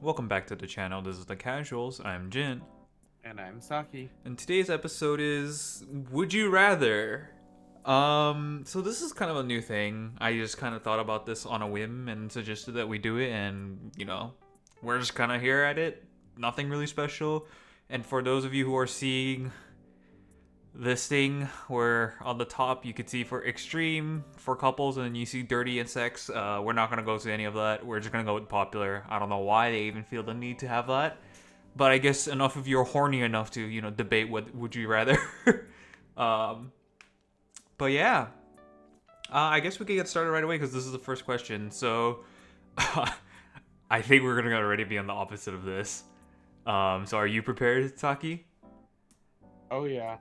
Welcome back to the channel. This is The Casuals. I'm Jin. And I'm Saki. And today's episode is Would You Rather? So this is kind of a new thing. I just kind of thought about this on a whim and suggested that we do it, and we're just kind of here at it. Nothing really special. And for those of you who are seeing this thing where on the top you could see for extreme for couples and then you see dirty and sex, we're not going to go to any of that. We're just going to go with popular. I don't know why they even feel the need to have that, but I guess enough of you are horny enough to debate what would you rather. um but yeah, I guess we can get started right away because this is the first question. So I think we're going to already be on the opposite of this. So are you prepared, Saki? Oh yeah.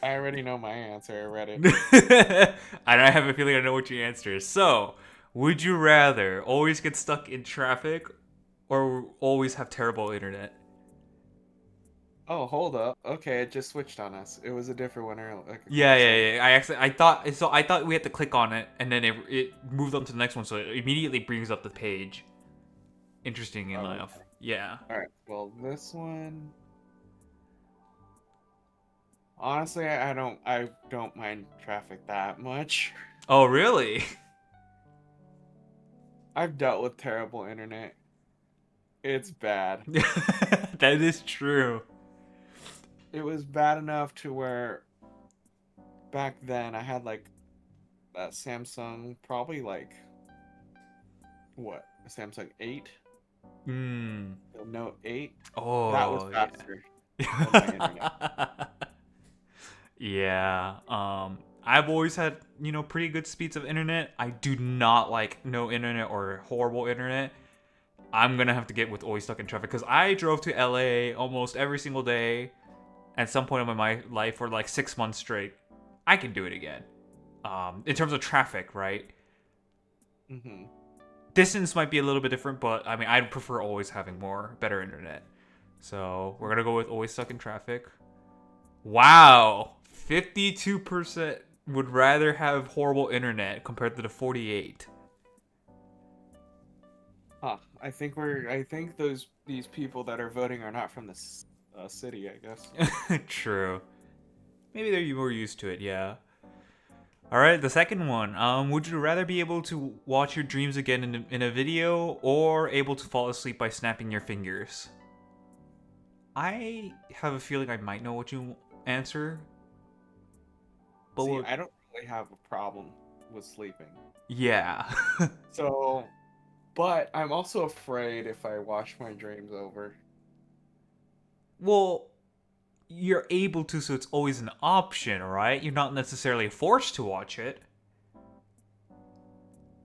I already know my answer. I read it. I have a feeling I know what your answer is. So, would you rather always get stuck in traffic or always have terrible internet? Oh, hold up. Okay, it just switched on us. It was a different one earlier, like a Yeah, couple seconds. yeah, yeah. I thought we had to click on it and then it moved on to the next one, so it immediately brings up the page. Interesting Oh, enough. okay. Yeah. All right. Well, this one, honestly, I don't mind traffic that much. Oh, really? I've dealt with terrible internet. It's bad. That is true. It was bad enough to where back then I had like a Samsung, probably like what, a Samsung 8, Hmm. the Note 8. That was Oh, faster than my internet. yeah. Yeah. I've always had, pretty good speeds of internet. I do not like no internet or horrible internet. I'm gonna have to get with always stuck in traffic because I drove to LA almost every single day at some point in my life for like 6 months straight. I can do it again. In terms of traffic, right? Hmm. Distance might be a little bit different, but I mean, I'd prefer always having better internet. So we're gonna go with always stuck in traffic. Wow, 52% would rather have horrible internet compared to the 48. Huh. I think these people that are voting are not from this city, I guess. True. Maybe they're more used to it, yeah. All right, the second one. Would you rather be able to watch your dreams again in a video or able to fall asleep by snapping your fingers? I have a feeling I might know what you answer, but See, I don't really have a problem with sleeping. yeah. So, but I'm also afraid if I watch my dreams over. Well, you're able to, so it's always an option, right? You're not necessarily forced to watch it.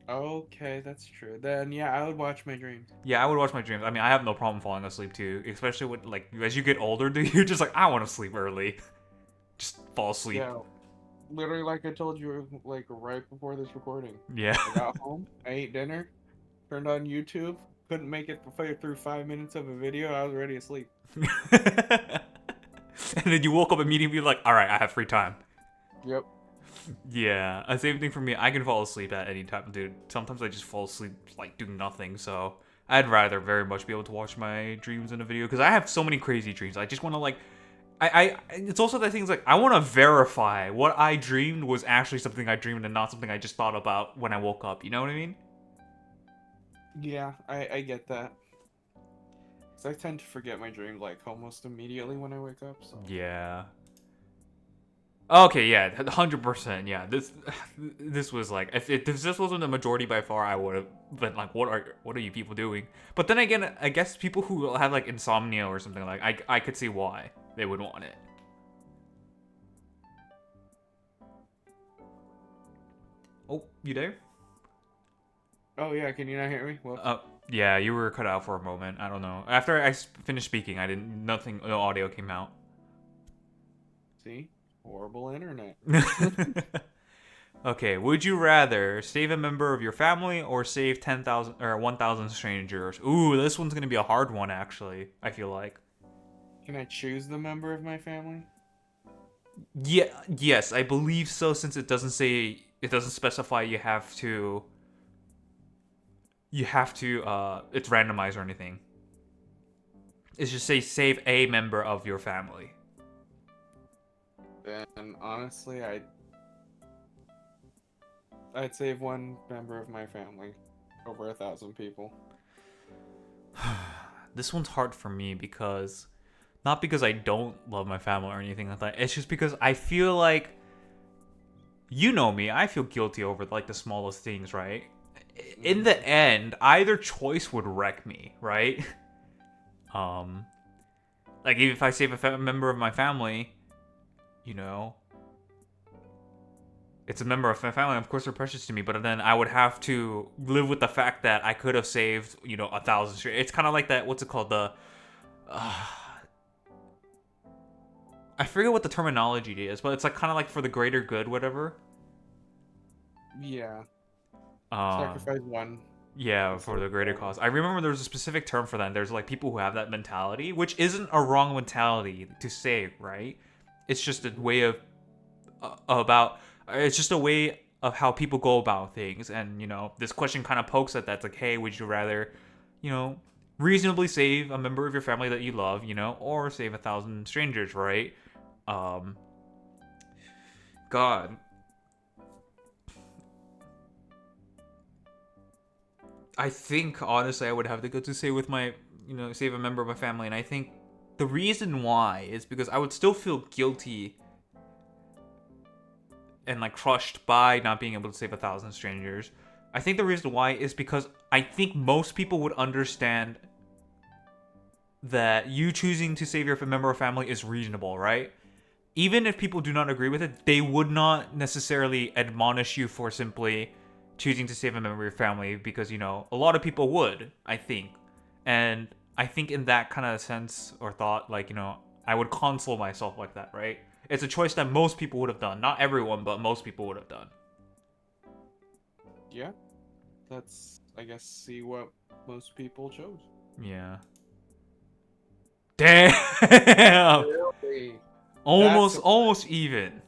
Okay, that's true. Then yeah, I would watch my dreams. Yeah, I would watch my dreams. I mean, I have no problem falling asleep too, especially with like as you get older, dude. You're just like, I want to sleep early, just fall asleep. Yeah, literally like I told you like right before this recording. Yeah. I got home, I ate dinner, turned on YouTube, couldn't make it through 5 minutes of a video. I was ready to sleep. And then you woke up immediately like, all right, I have free time. Yep. Yeah, same thing for me. I can fall asleep at any time, dude. Sometimes I just fall asleep like doing nothing. So I'd rather very much be able to watch my dreams in a video because I have so many crazy dreams. I just want to like, it's also that things like I want to verify what I dreamed was actually something I dreamed and not something I just thought about when I woke up. You know what I mean? Yeah, I get that. 'Cause I tend to forget my dreams like almost immediately when I wake up. So Yeah. Okay, yeah, 100%. Yeah, this was like if this wasn't the majority by far, I would have been like, what are you people doing? But then again, I guess people who have like insomnia or something like I could see why they would want it. Oh, you there? oh yeah, can you not hear me? Whoops. Yeah, you were cut out for a moment. I don't know. After I finished speaking, I didn't. Nothing. No audio came out. See, horrible internet. Okay, would you rather save a member of your family or save 10,000 or 1,000 strangers? Ooh, this one's gonna be a hard one, actually. I feel like. Can I choose the member of my family? Yeah, yes, I believe so. Since it doesn't specify you have to, it's randomized or anything. It's just say save a member of your family. Then honestly, I'd save one member of my family over 1,000 people. This one's hard for me because not because I don't love my family or anything like that. It's just because I feel like you know me. I feel guilty over like the smallest things, right? In the end, either choice would wreck me, right? Um, like if I save a member of my family, you know, it's a member of my family. Of course, they're precious to me, but then I would have to live with the fact that I could have saved, 1,000 straight. It's kind of like that. What's it called? I forget what the terminology is, but it's like kind of like for the greater good, whatever. Yeah. Um, Sacrifice one. yeah, for the greater cause. I remember there's a specific term for that. And there's like people who have that mentality, which isn't a wrong mentality to say, right? It's just a way of it's just a way of how people go about things, and this question kind of pokes at that. It's like, hey, would you rather, you know, reasonably save a member of your family that you love, or save 1,000 strangers, right? God. I think honestly I would have to go to say with my, save a member of my family, and I think the reason why is because I would still feel guilty and like crushed by not being able to save 1,000 strangers. I think the reason why is because I think most people would understand that you choosing to save your member of family is reasonable, right? Even if people do not agree with it, they would not necessarily admonish you for simply choosing to save a member of your family, because a lot of people would, I think. And I think in that kind of sense or thought, like, I would console myself like that, right? It's a choice that most people would have done. Not everyone, but most people would have done. Yeah. Let's, I guess, see what most people chose. Yeah. Damn! Really? Almost even.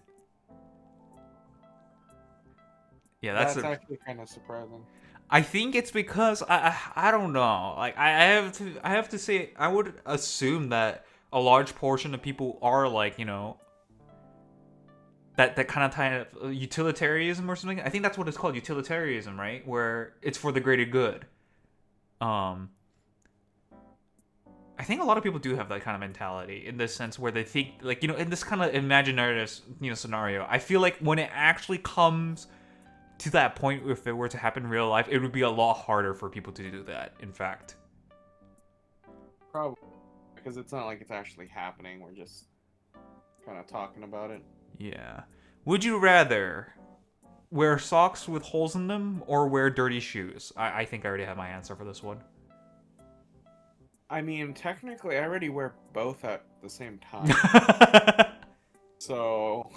Yeah, That's actually kind of surprising. I think it's because I don't know. Like I have to say I would assume that a large portion of people are like, that kind of utilitarianism or something. I think that's what it's called, utilitarianism, right? Where it's for the greater good. I think a lot of people do have that kind of mentality in this sense where they think like, in this kind of imaginary, scenario. I feel like when it actually comes to that point, if it were to happen in real life, it would be a lot harder for people to do that, in fact. Probably. Because it's not like it's actually happening. We're just kind of talking about it. Yeah. Would you rather wear socks with holes in them or wear dirty shoes? I think I already have my answer for this one. I mean, technically, I already wear both at the same time. So...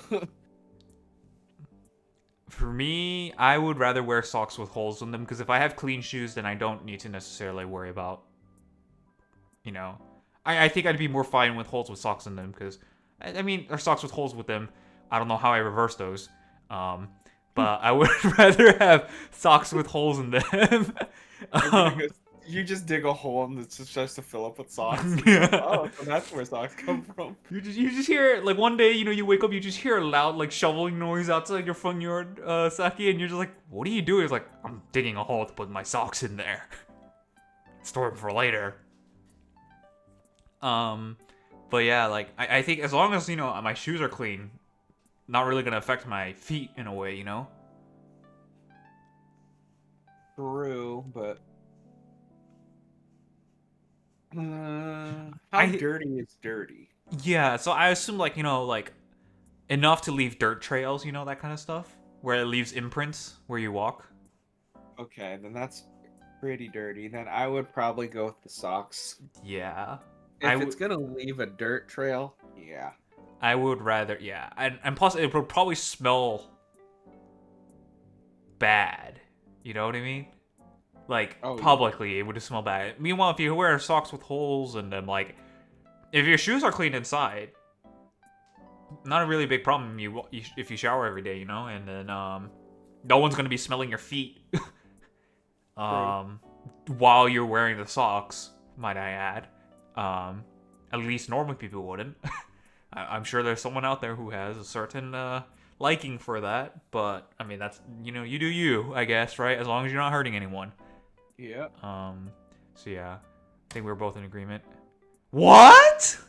For me, I would rather wear socks with holes in them, because if I have clean shoes, then I don't need to necessarily worry about, I think I'd be more fine with holes with socks in them, because, I mean, or socks with holes with them. I don't know how I reverse those. But I would rather have socks with holes in them. You just dig a hole and it's just to fill up with socks. Yeah. Oh, so that's where socks come from. You just hear, like, one day, you wake up, you just hear a loud, like, shoveling noise outside your front yard, Saki, and you're just like, what are you doing? It's like, I'm digging a hole to put my socks in there. Store them for later. But yeah, like, I think as long as, my shoes are clean, not really gonna affect my feet in a way, True, but... how dirty is dirty? Yeah, so I assume, like, like, enough to leave dirt trails, that kind of stuff? Where it leaves imprints where you walk? Okay, then that's pretty dirty. Then I would probably go with the socks. Yeah. If it's gonna leave a dirt trail, yeah. I would rather, yeah. And plus, it would probably smell bad. You know what I mean? Like, publicly, yeah. It would smell bad. Meanwhile, if you wear socks with holes in them, like, if your shoes are clean inside, not a really big problem if you shower every day, and then no one's gonna be smelling your feet while you're wearing the socks, might I add. At least normal people wouldn't. I'm sure there's someone out there who has a certain liking for that, but I mean that's you do you, I guess, right? As long as you're not hurting anyone. Yeah. So yeah, I think we're both in agreement. What?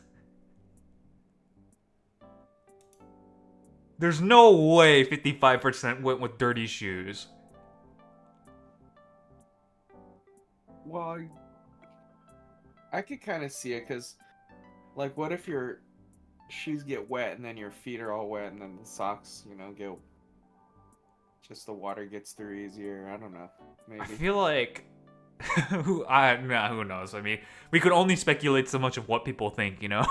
There's no way 55% went with dirty shoes. Well, I could kind of see it because, like, what if your shoes get wet and then your feet are all wet and then the socks, get just the water gets through easier. I don't know. I Maybe. feel like who knows? I mean, we could only speculate so much of what people think, you know.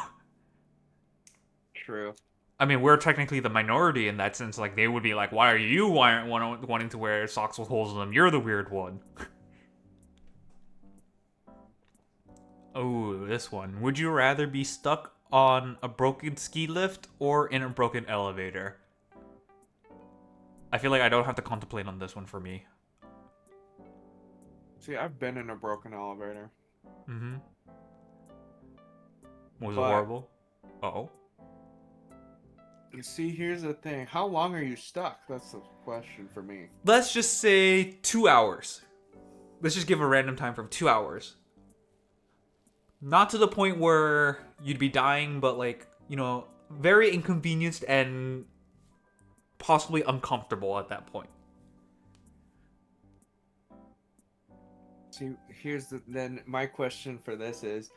True. I mean, we're technically the minority in that sense. Like, they would be like, "Why are you wanting to wear socks with holes in them? You're the weird one." Oh, this one. Would you rather be stuck on a broken ski lift or in a broken elevator? I feel like I don't have to contemplate on this one for me. See, I've been in a broken elevator, Mm-hmm. Was it but horrible? Oh. you see, here's the thing. How long are you stuck? That's the question for me. Let's just say 2 hours. Let's just give a random time from 2 hours. Not to the point where you'd be dying, but like, very inconvenienced and possibly uncomfortable at that point. See, then my question for this is,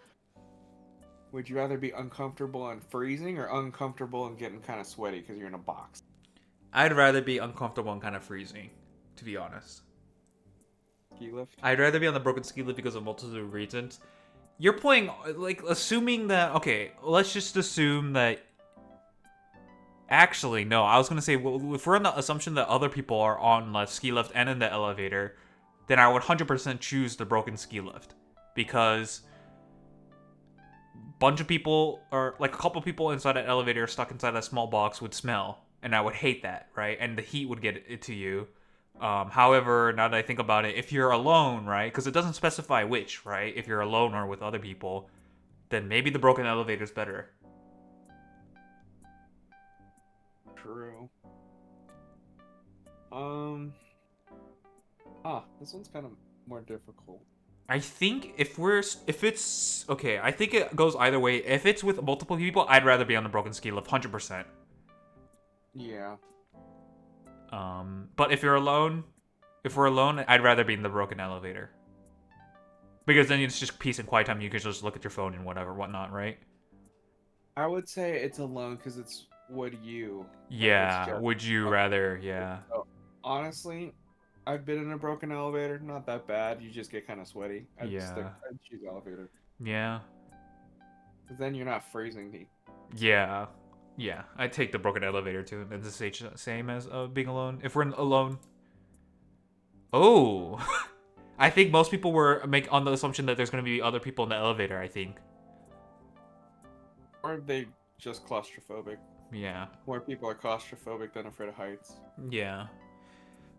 would you rather be uncomfortable and freezing or uncomfortable and getting kind of sweaty because you're in a box? I'd rather be uncomfortable and kind of freezing, to be honest. Ski lift? I'd rather be on the broken ski lift because of multitude of reasons. You're playing, like, assuming that, okay, let's just assume that. Actually, no, I was going to say, well, if we're on the assumption that other people are on the ski lift and in the elevator, then I would 100% choose the broken ski lift. Because bunch of people, or like a couple people inside an elevator stuck inside that small box would smell. And I would hate that, right? And the heat would get it to you. However, now that I think about it, if you're alone, right? Because it doesn't specify which, right? If you're alone or with other people, then maybe the broken elevator is better. True. This one's kind of more difficult. I think if it's okay, I think it goes either way. If it's with multiple people, I'd rather be on the broken ski lift, 100%. Yeah. But if we're alone, I'd rather be in the broken elevator. Because then it's just peace and quiet time. You can just look at your phone and whatnot, right? I would say it's alone because it's would you. Yeah. Would you rather? Yeah. So, honestly, I've been in a broken elevator. Not that bad. You just get kind of sweaty. I'd choose elevator. Yeah. Because then you're not freezing. Yeah. Yeah. I'd take the broken elevator too. And it's the same as being alone. If we're alone. Oh. I think most people were on the assumption that there's going to be other people in the elevator, I think. Or they just claustrophobic. Yeah. More people are claustrophobic than afraid of heights. Yeah.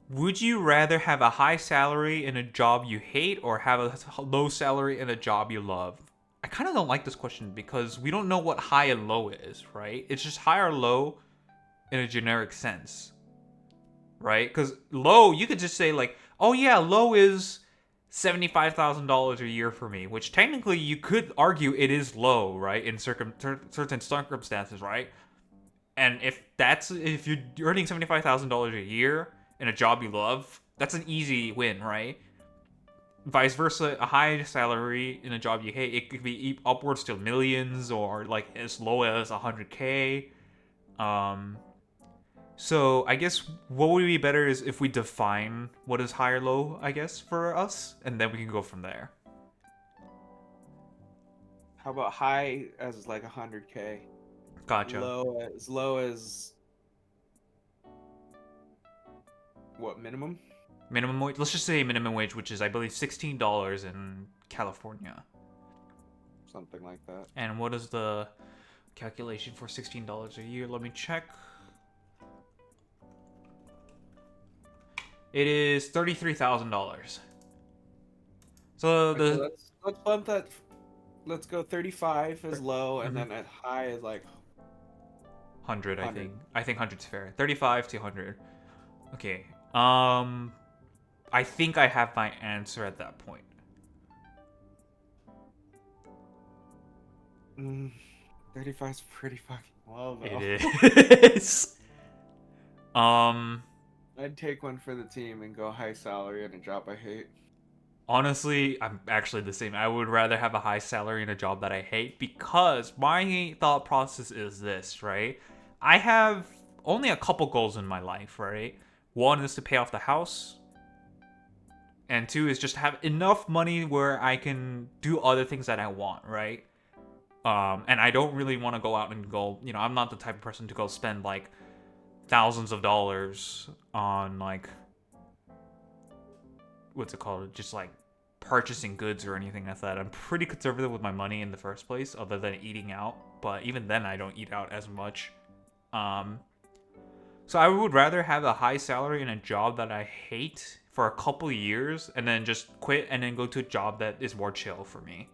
Would you rather have a high salary in a job you hate or have a low salary in a job you love? I kind of don't like this question because we don't know what high and low is, right? It's just high or low in a generic sense, right? Because low, you could just say like, oh yeah, low is $75,000 a year for me, which technically you could argue it is low, right? In certain circumstances, right? And if you're earning $75,000 a year in a job you love, that's an easy win, right? Vice versa, a high salary in a job you hate, it could be upwards to millions or like as low as 100K. So I guess what would be better is if we define what is high or low, I guess, for us, and then we can go from there. How about high as like 100K? Gotcha. Low as what, minimum? Minimum wage. Let's just say minimum wage, which is I believe $16 in California. Something like that. And what is the calculation for $16 a year? Let me check. It is $33,000. So Okay, let's bump that let's go 35 is low, and Mhm. then at high is like 100, I 100. think. I think 100's fair. 35 to 100. Okay. I think I have my answer at that point. 35 is pretty fucking low It though. is. um, I'd take one for the team and go high salary and a job I hate. Honestly, I'm actually the same. I would rather have a high salary and a job that I hate because my thought process is this, right? I have only a couple goals in my life, right? One is to pay off the house, and two is just have enough money where I can do other things that I want, right? And I don't really want to go out and go, I'm not the type of person to go spend like thousands of dollars on like what's it called? Just like purchasing goods or anything like that. I'm pretty conservative with my money in the first place, other than eating out. But even then, I don't eat out as much. Um, so I would rather have a high salary and a job that I hate for a couple years, and then just quit and then go to a job that is more chill for me.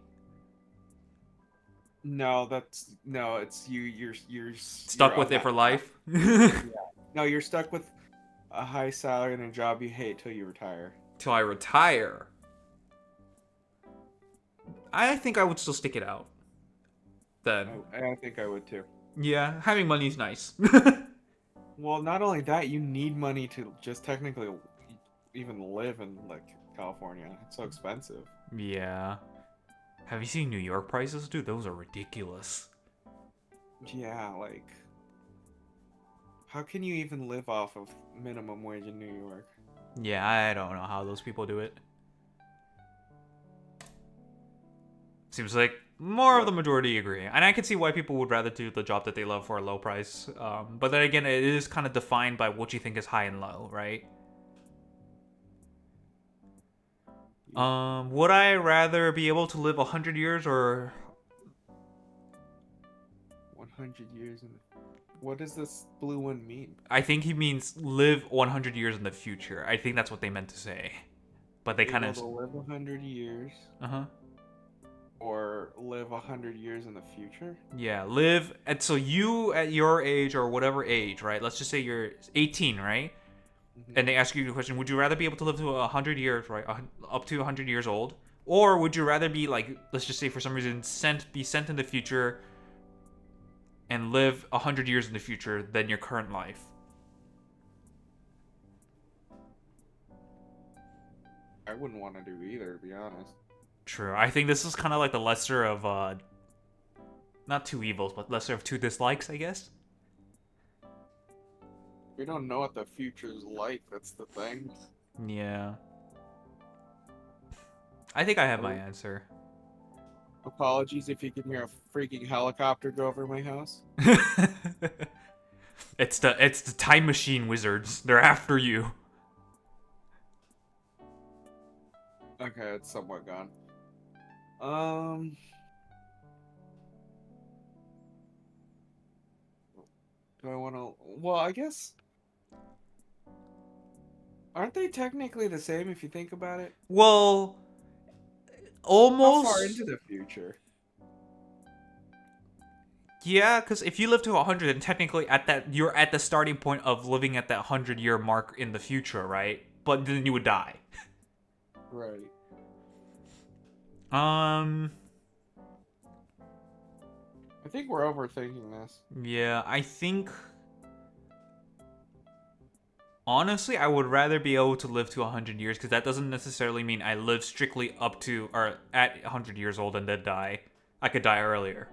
No, that's no. It's you. You're Stuck with on it that for path. life. Yeah. No, you're stuck with a high salary and a job you hate till you retire. Till I retire. I think I would still stick it out. Then, I think I would too. yeah, having money is nice. Well, not only that, you need money to just technically even live in like California. It's so expensive. Yeah. Have you seen New York prices, dude? Those are ridiculous. Yeah, like how can you even live off of minimum wage in New York? Yeah, I don't know how those people do it. Seems like more of What? the majority agree, and I can see why people would rather do the job that they love for a low price. But then again, it is kind of defined by what you think is high and low, right? Yeah. Would I rather be able to live 100 years or 100 years in what does this blue one mean? I think he means live 100 years in the future. I think that's what they meant to say. But they kind Able of to live 100 years uh-huh. or live 100 years in the future? Yeah, live and so you at your age or whatever age, right? Let's just say you're 18, right? Hmm. And they ask you the question, would you rather be able to live to 100 years, right? Up to 100 years old, or would you rather be like, let's just say for some reason be sent in the future and live 100 years in the future than your current life? I wouldn't want to do either, to be honest. True. I think this is kind of like the lesser of not two evils, but lesser of two dislikes, I guess. We don't know what the future's like, that's the thing. Yeah. I think I have my Oh, answer. apologies if you can hear a freaking helicopter go over my house. It's the time machine wizards. They're after you. Okay, it's somewhat gone. Um, do I want to? Well, I guess aren't they technically the same if you think about it? Well, How far almost. into the future? Yeah, because if you live to 100, and technically at that you're at the starting point of living at that 100-year mark in the future, right? But then you would die. Right. Um, I think we're overthinking this. yeah, I think honestly I would rather be able to live to 100 years because that doesn't necessarily mean I live strictly up to or at 100 years old and then die. I could die earlier.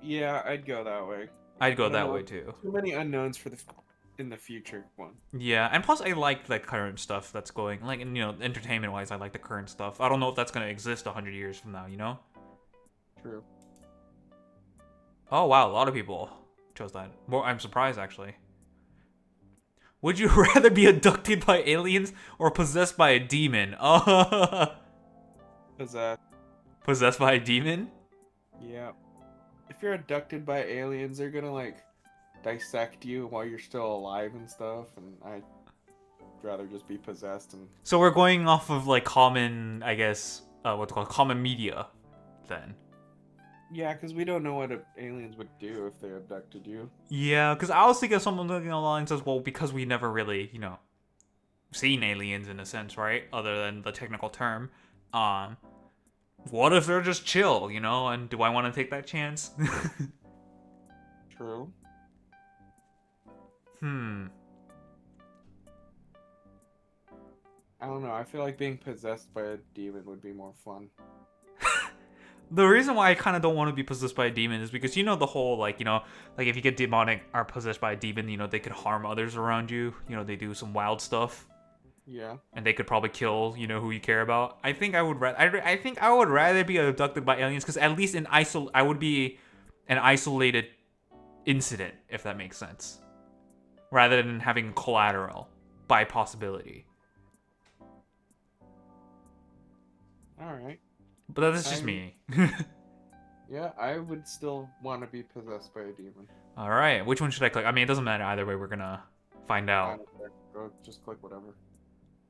Yeah, I'd go that way. I'd I go don't that know. way too. Too many unknowns for the in the future one. Yeah, and plus I like the current stuff that's going, like, entertainment wise, I like the current stuff. I don't know if that's gonna exist 100 years from now, you know? True. Oh wow, a lot of people chose that. More, I'm surprised actually. Would you rather be abducted by aliens or possessed by a demon? Cause Possessed by a demon? yeah, if you're abducted by aliens, they're gonna like dissect you while you're still alive and stuff, and I'd rather just be possessed and So we're going off of like common, I guess, what's called common media then. Yeah, because we don't know what aliens would do if they abducted you. Yeah, because I was thinking of someone looking online says, well, because we never really, seen aliens in a sense, right? Other than the technical term. Um, what if they're just chill, And do I want to take that chance? True. Hmm. I don't know. I feel like being possessed by a demon would be more fun. The reason why I kind of don't want to be possessed by a demon is because the whole like if you get demonic or possessed by a demon, they could harm others around you. They do some wild stuff, Yeah. and they could probably kill who you care about. I think I would I think I would rather be abducted by aliens because at least I would be an isolated incident, if that makes sense, rather than having collateral by possibility. All right. But that's just me. Yeah, I would still want to be possessed by a demon. All right, which one should I click? I mean, it doesn't matter either way. We're gonna find I out. don't care. Go, just click whatever.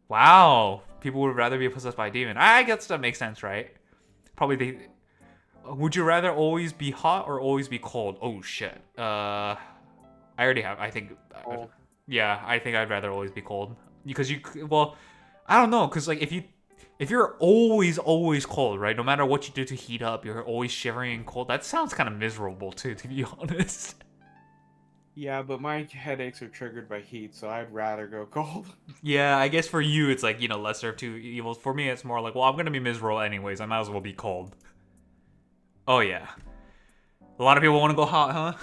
Wow, people would rather be possessed by a demon. I guess that makes sense, right? Probably they. Would you rather always be hot or always be cold? Oh shit. I already have. I think. Cold. Yeah, I think I'd rather always be cold because well, I don't know, because like if you're always cold, right? No matter what you do to heat up, you're always shivering and cold. That sounds kind of miserable too, to be honest. Yeah, but my headaches are triggered by heat, so I'd rather go cold. Yeah, I guess for you it's like, lesser of two evils. For me it's more like, well, I'm gonna be miserable anyways. I might as well be cold. Oh yeah. A lot of people want to go hot, huh?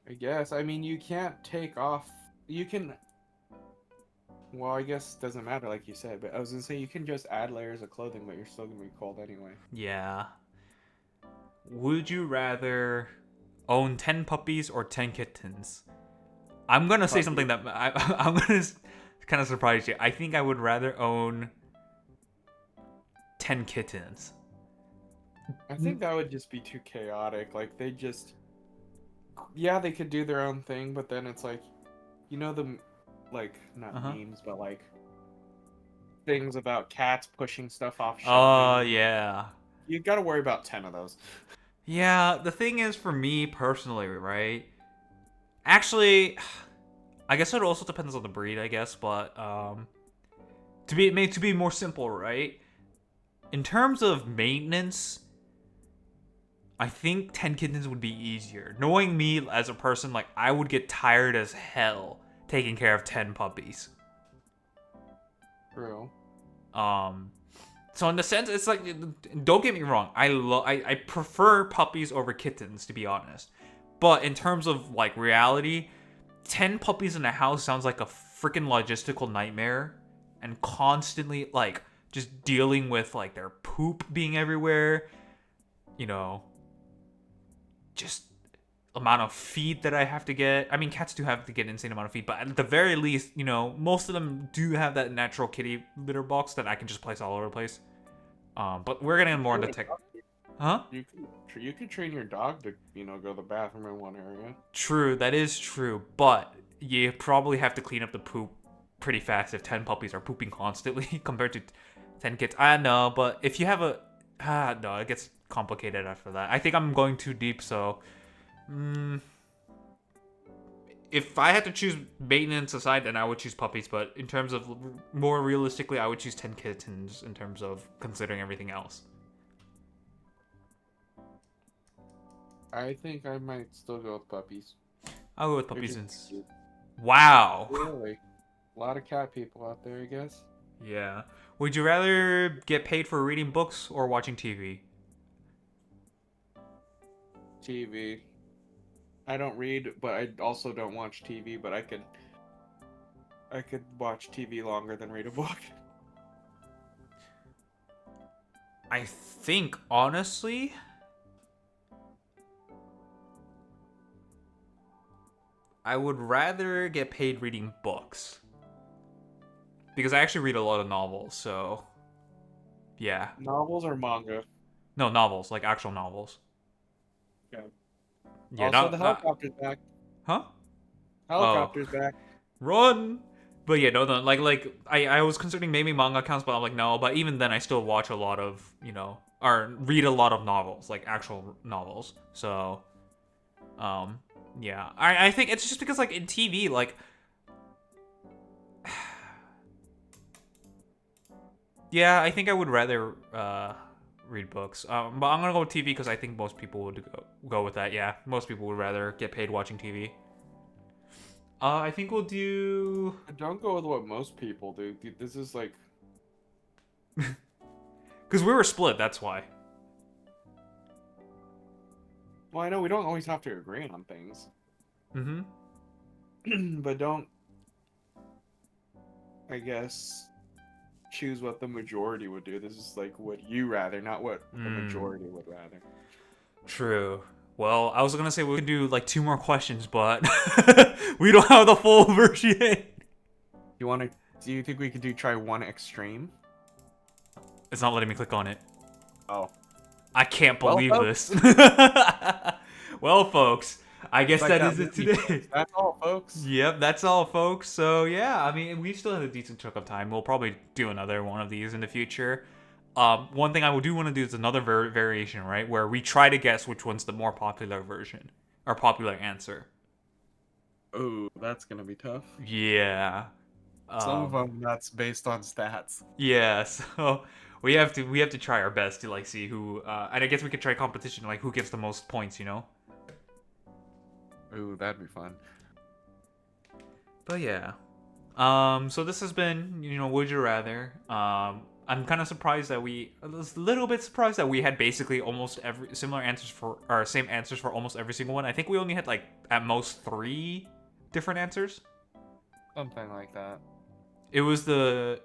I guess. I mean, you can't take off. You can. Well, I guess it doesn't matter, like you said. But I was gonna say you can just add layers of clothing, but you're still gonna be cold anyway. Yeah. Would you rather own 10 puppies or 10 kittens? I'm gonna say something that I'm gonna kind of surprise you. I think I would rather own 10 kittens. I think that would just be too chaotic. Like they just. Yeah, they could do their own thing, but then it's like, the, like not memes, but like things about cats pushing stuff off shelving. Yeah. You got to worry about 10 of those. Yeah, the thing is for me personally, right? Actually, I guess it also depends on the breed, I guess, but to be more simple, right? In terms of maintenance, I think 10 kittens would be easier. Knowing me as a person, like I would get tired as hell taking care of 10 puppies. True. So in the sense, it's like, don't get me wrong, I prefer puppies over kittens, to be honest. But in terms of like reality, 10 puppies in a house sounds like a freaking logistical nightmare, and constantly like just dealing with like their poop being everywhere, just amount of feed that I have to get. I mean, cats do have to get an insane amount of feed, but at the very least, most of them do have that natural kitty litter box that I can just place all over the place. But we're getting more into tech. Huh? You could train your dog to, go to the bathroom in one area. True, that is true, but you probably have to clean up the poop pretty fast if 10 puppies are pooping constantly compared to 10 kids. I know, but if you have no, it gets complicated after that. I think I'm going too deep, so if I had to choose maintenance aside, then I would choose puppies, but in terms of more realistically, I would choose 10 kittens in terms of considering everything else. I think I might still go with puppies. I'll go with puppies. Wow. Really? A lot of cat people out there, I guess. Yeah. Would you rather get paid for reading books or watching TV? TV. I don't read, but I also don't watch TV, but I could watch TV longer than read a book. I think, honestly, I would rather get paid reading books. Because I actually read a lot of novels, so yeah. Novels or manga? No, novels, like actual novels. Yeah. Yeah, also, the helicopter's back. Huh? Helicopter's back. Run! But yeah, no, no, like I was considering maybe manga accounts, but I'm like no. But even then, I still watch a lot of or read a lot of novels, like actual novels. So, yeah, I think it's just because like in TV, like yeah, I think I would rather read books. But I'm gonna go with TV because I think most people would go with that. Yeah, most people would rather get paid watching TV. I think we'll do Don't go with what most people do. This is like, because we were split. That's why. well, I know we don't always have to agree on things, Mm-hmm. but don't, I guess, choose what the majority would do. This is like what you rather, not what the majority would rather. True. Well, I was gonna say we could do like 2 more questions, but we don't have the full version yet. You want to? Do you think we could try one extreme? It's not letting me click on it. Oh, I can't Well, believe folks. this. Well, folks, I guess Like that that is it movie. today. That's all, folks. Yep, that's all, folks. So yeah, I mean, we still have a decent chunk of time. We'll probably do another one of these in the future. One thing I do want to do is another variation, right, where we try to guess which one's the more popular version or popular answer. Oh, that's gonna be tough. Yeah. Some of them that's based on stats. Yeah. So we have to try our best to like see who. And I guess we could try competition, like who gets the most points, you know. Ooh, that'd be fun. But yeah. So this has been, Would You Rather. I'm kind of surprised that I was a little bit surprised that we had basically almost every similar answers for, or same answers for almost every single one. I think we only had like at most 3 different answers. Something like that. It was the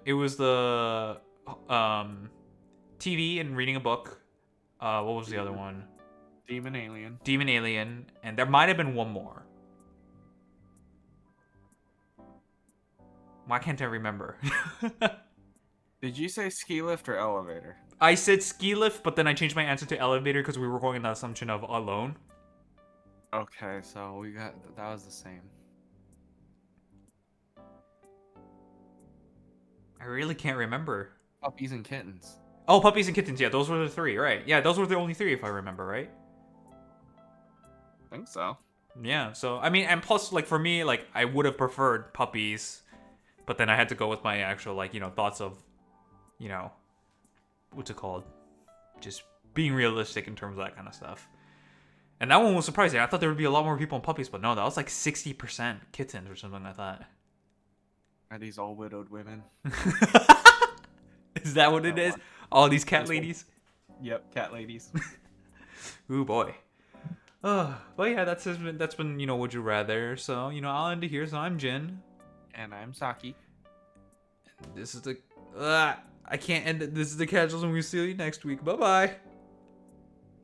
TV and reading a book. What was the other one? Demon Alien. Demon Alien, and there might have been one more. Why can't I remember? Did you say ski lift or elevator? I said ski lift, but then I changed my answer to elevator because we were going on the assumption of alone. Okay, so that was the same. I really can't remember. Puppies and kittens. Oh, puppies and kittens. Yeah, those were the 3, right? Yeah, those were the only 3 if I remember, right? I think so. Yeah. So I mean, and plus, like for me, like I would have preferred puppies, but then I had to go with my actual like thoughts of, what's it called, just being realistic in terms of that kind of stuff. And that one was surprising. I thought there would be a lot more people on puppies, but no, that was like 60% kittens or something like that. Are these all widowed women? Is that what it is? All these cat This one. ladies? Yep, cat ladies. Ooh boy. But yeah, that's been Would You Rather. So I'll end it here. So I'm Jin. And I'm Saki. This is the I can't end it. This is the Casuals, and we'll see you next week. Bye bye.